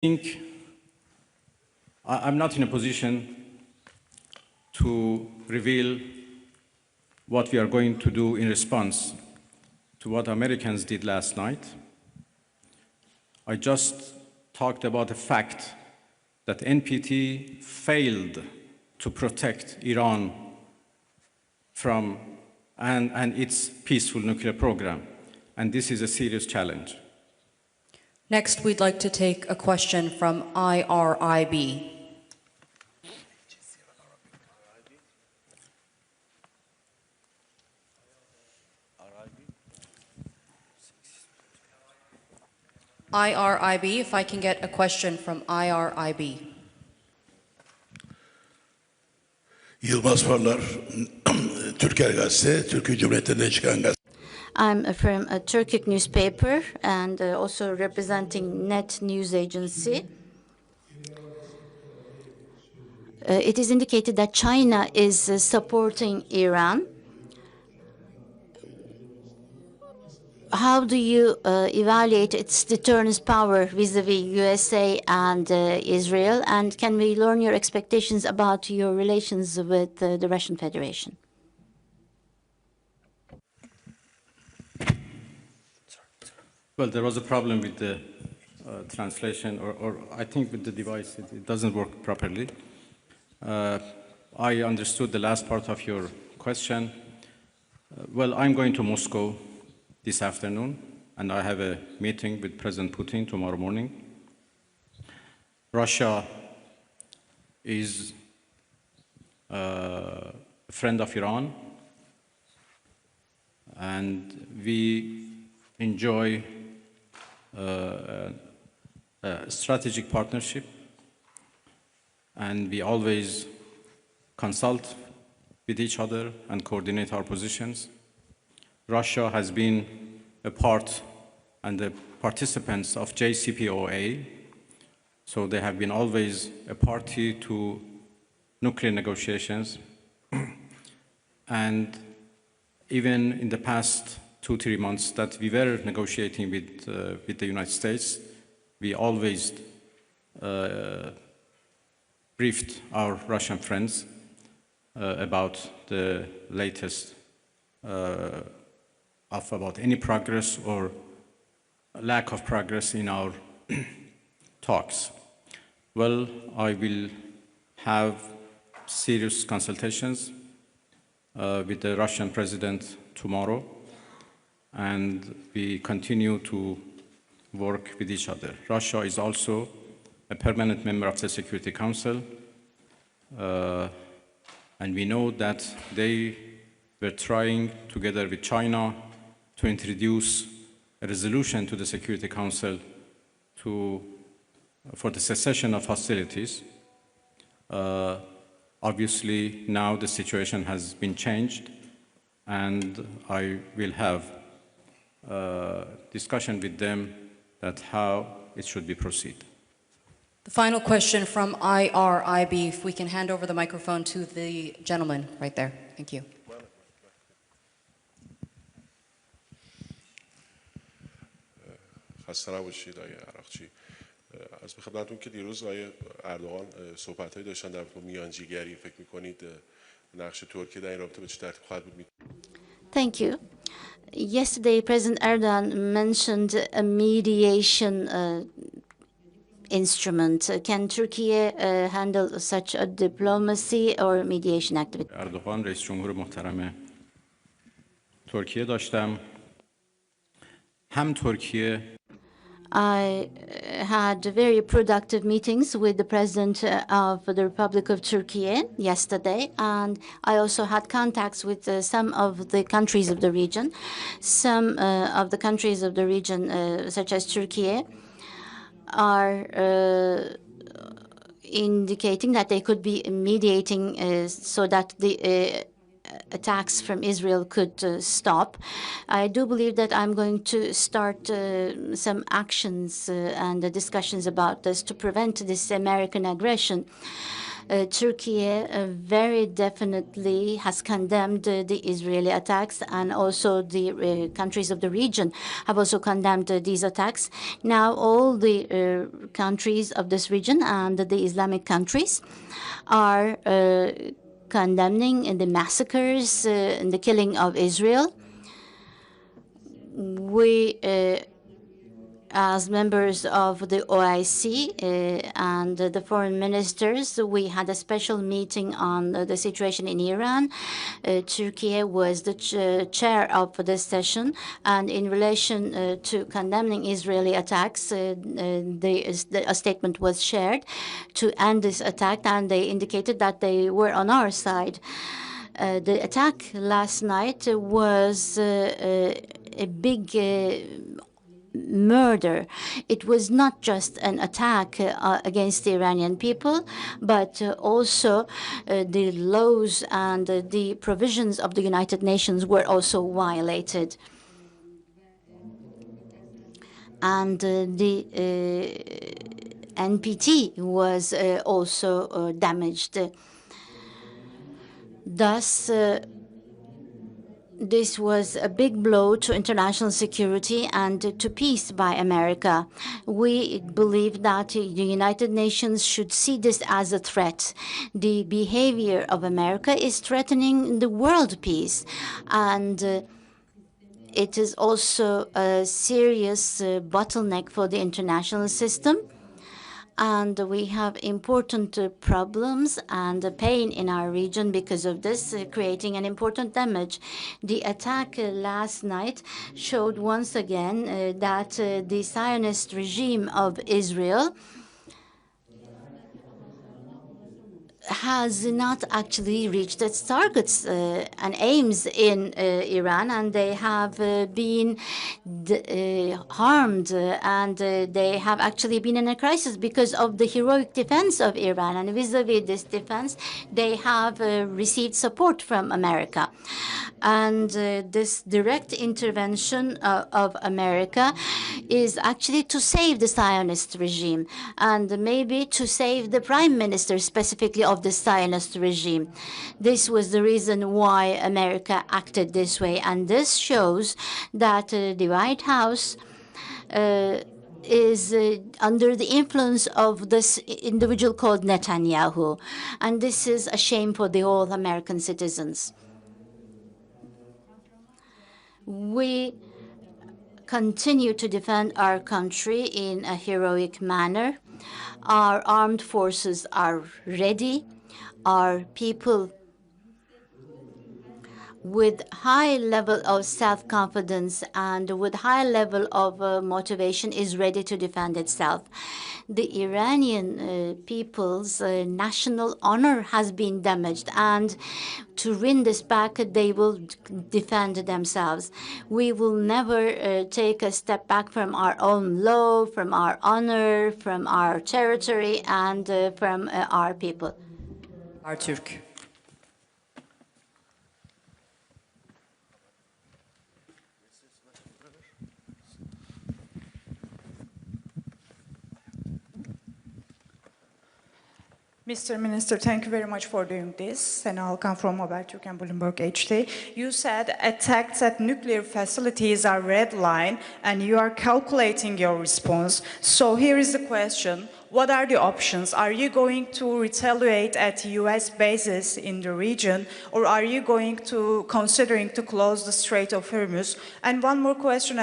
think I'm not in a position to reveal what we are going to do in response to what Americans did last night. I just talked about the fact that NPT failed to protect Iran from and its peaceful nuclear program, and this is a serious challenge. Next, we'd like to take a question from IRIB. IRIB, if I can get a question from IRIB. Yılmaz Parlar, Türker Gazete, Türkiye Cumhuriyeti'nde çıkan gazete. I'm from a Turkic newspaper and also representing Net News Agency. It is indicated that China is supporting Iran. How do you evaluate its deterrence power vis-a-vis USA and Israel? And can we learn your expectations about your relations with the Russian Federation? Well, there was a problem with the translation, or I think with the device, it doesn't work properly. I understood the last part of your question. Well, I'm going to Moscow this afternoon, and I have a meeting with President Putin tomorrow morning. Russia is a friend of Iran, and we enjoy a strategic partnership, and we always consult with each other and coordinate our positions. Russia has been a part and the participants of JCPOA, so they have been always a party to nuclear negotiations. And even in the past 2-3 months that we were negotiating with the United States, we always briefed our Russian friends about the latest about any progress or lack of progress in our talks. Well, I will have serious consultations with the Russian president tomorrow, and we continue to work with each other. Russia is also a permanent member of the Security Council, and we know that they were trying, together with China, to introduce a resolution to the Security Council for the cessation of hostilities. Obviously, now the situation has been changed, and I will have a discussion with them that how it should be proceed. The final question from IRIB, if we can hand over the microphone to the gentleman right there. Thank you. خسته نباشید آقای عراقچی. عرض به خدمتتون که دیروز آقای اردوغان صحبت‌هایی داشتن در مورد میانجیگری. فکر می‌کنید نقش ترکیه در این رابطه به چه ترتیب خواهد بود؟ Thank you. Yesterday, President Erdogan mentioned a mediation instrument. Can Turkey handle such a diplomacy or mediation activity? اردوغان رئیس جمهور محترم ترکیه داشتم. هم ترکیه I had very productive meetings with the President of the Republic of Turkey yesterday, and I also had contacts with some of the countries of the region. Some of the countries of the region, such as Turkey, are indicating that they could be mediating so that the attacks from Israel could stop. I do believe that I'm going to start some actions and discussions about this to prevent this American aggression. Turkey very definitely has condemned the Israeli attacks, and also the countries of the region have also condemned these attacks. Now all the countries of this region and the Islamic countries are condemning the massacres and the killing of Israel. We as members of the OIC and the foreign ministers, we had a special meeting on the situation in Iran. Turkey was the chair of this session, and in relation to condemning Israeli attacks, a statement was shared to end this attack, and they indicated that they were on our side. The attack last night was a big murder. It was not just an attack against the Iranian people, but also the laws and the provisions of the United Nations were also violated. And the NPT was also damaged. Thus, this was a big blow to international security and to peace by America. We believe that the United Nations should see this as a threat. The behavior of America is threatening the world peace, and it is also a serious bottleneck for the international system. And we have important problems and pain in our region because of this, creating an important damage. The attack last night showed once again that the Zionist regime of Israel has not actually reached its targets and aims in Iran, and they have been harmed, and they have actually been in a crisis because of the heroic defense of Iran. And vis-a-vis this defense, they have received support from America. And this direct intervention of America is actually to save the Zionist regime, and maybe to save the prime minister specifically of the Zionist regime. This was the reason why America acted this way, and this shows that the White House is under the influence of this individual called Netanyahu, and this is a shame for the all American citizens. We continue to defend our country in a heroic manner. Our armed forces are ready. Our people with high level of self-confidence and with high level of motivation is ready to defend itself. The Iranian people's national honor has been damaged, and to win this back, they will defend themselves. We will never take a step back from our own law, from our honor, from our territory, and from our people. Artürk. Mr. Minister, thank you very much for doing this. Sena Alkan from Habertürk and Bloomberg HD. You said attacks at nuclear facilities are red line, and you are calculating your response. So here is the question. What are the options? Are you going to retaliate at US bases in the region, or are you going to considering to close the Strait of Hormuz? And one more question.